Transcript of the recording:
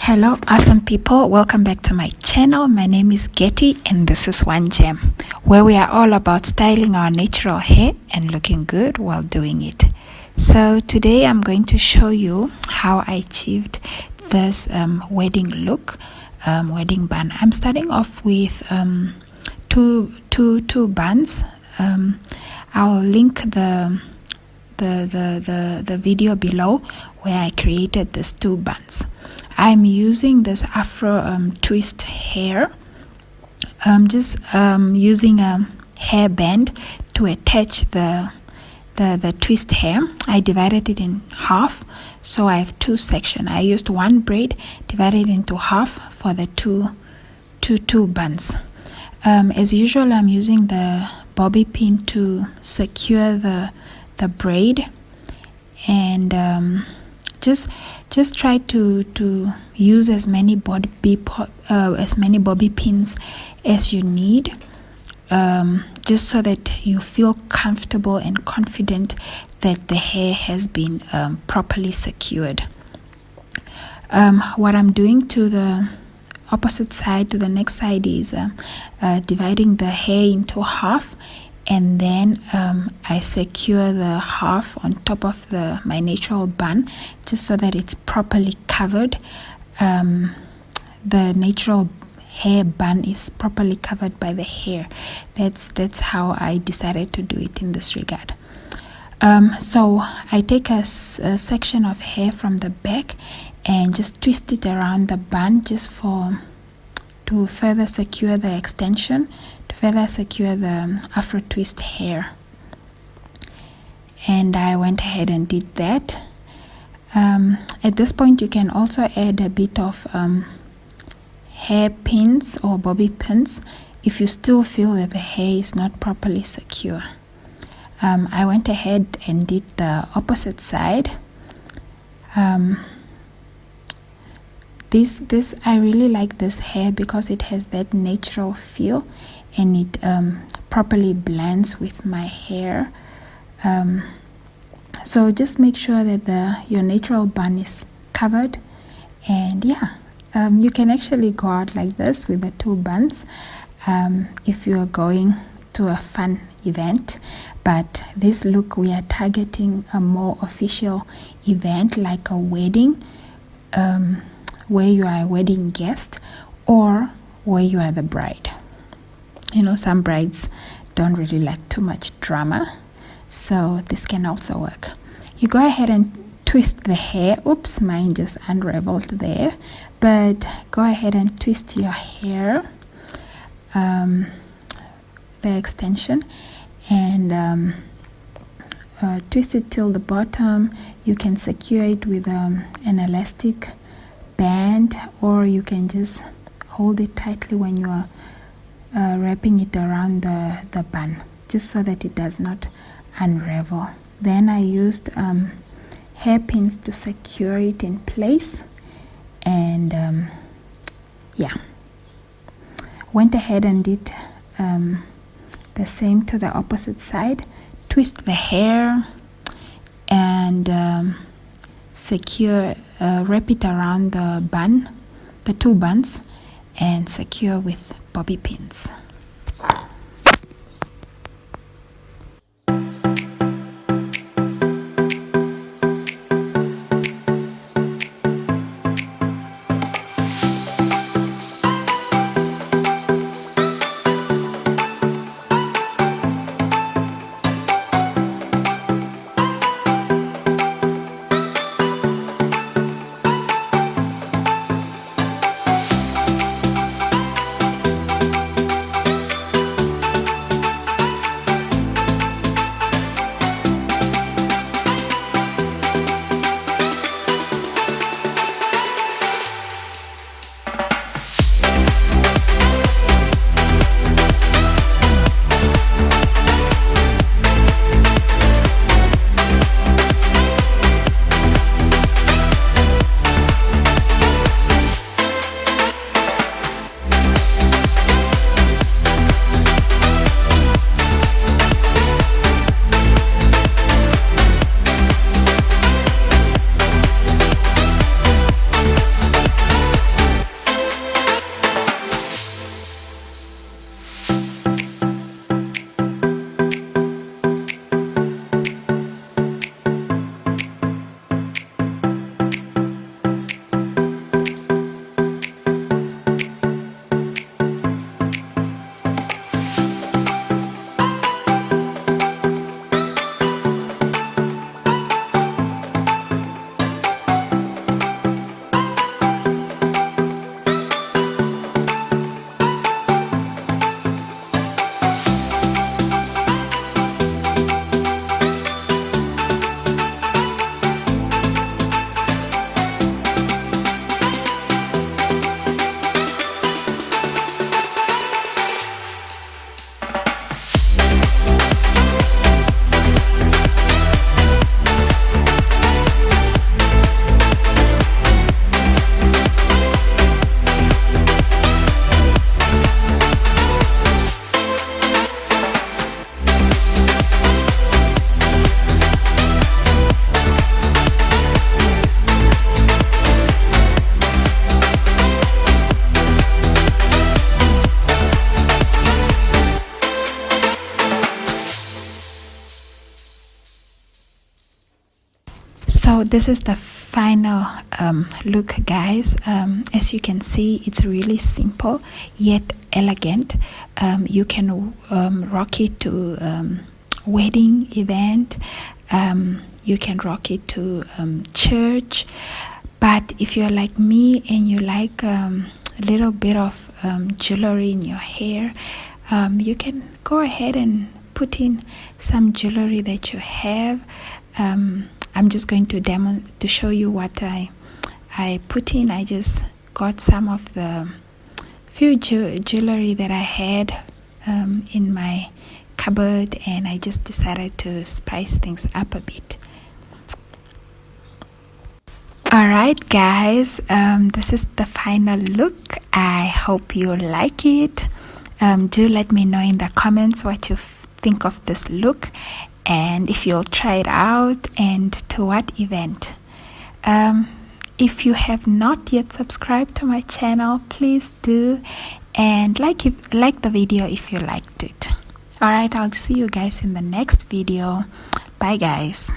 Hello awesome people, welcome back to my channel. My name is Getty and this is One Gem, where we are all about styling our natural hair and looking good while doing it. So today I'm going to show you how I achieved this wedding look, wedding bun. I'm starting off with two buns. I'll link the video below where I created these two buns. I'm using this Afro Twist Hair. Just using a hair band to attach the twist hair. I divided it in half, so I have two sections. I used one braid, divided into half for the two buns. As usual, I'm using the bobby pin to secure the braid, and just try to use as many bobby pins as you need, just so that you feel comfortable and confident that the hair has been properly secured. What I'm doing to the opposite side, to the next side, is dividing the hair into half, and then I secure the half on top of my natural bun, just so that it's properly covered. The natural hair bun is properly covered by the hair. That's how I decided to do it in this regard. So I take a section of hair from the back and just twist it around the bun, just to further secure the extension, to further secure the Afro Twist hair. And I went ahead and did that. At this point, you can also add a bit of hair pins or bobby pins if you still feel that the hair is not properly secure. I went ahead and did the opposite side. This I really like this hair because it has that natural feel, and it properly blends with my hair. So just make sure that your natural bun is covered, and you can actually go out like this with the two buns if you are going to a fun event. But this look, we are targeting a more official event, like a wedding, where you are a wedding guest, or where you are the bride. You know, some brides don't really like too much drama, so this can also work. You go ahead and twist the hair. Oops, mine just unraveled there, but go ahead and twist your hair, the extension, and twist it till the bottom. You can secure it with an elastic band, or you can just hold it tightly when you are wrapping it around the bun, just so that it does not unravel. Then I used hairpins to secure it in place, and went ahead and did the same to the opposite side. Twist the hair and secure, wrap it around the bun, the two buns, and secure with bobby pins. Now this is the final look, guys. As you can see, it's really simple yet elegant. You can rock it to wedding event, you can rock it to church. But if you're like me and you like a little bit of jewelry in your hair, you can go ahead and put in some jewelry that you have. I'm just going to show you what I put in. I just got some of the few jewelry that I had in my cupboard, and I just decided to spice things up a bit. Alright guys, this is the final look. I hope you like it. Do let me know in the comments what you think of this look, and if you'll try it out and to what event. If you have not yet subscribed to my channel, please do, and like the video if you liked it. Alright, I'll see you guys in the next video. Bye guys.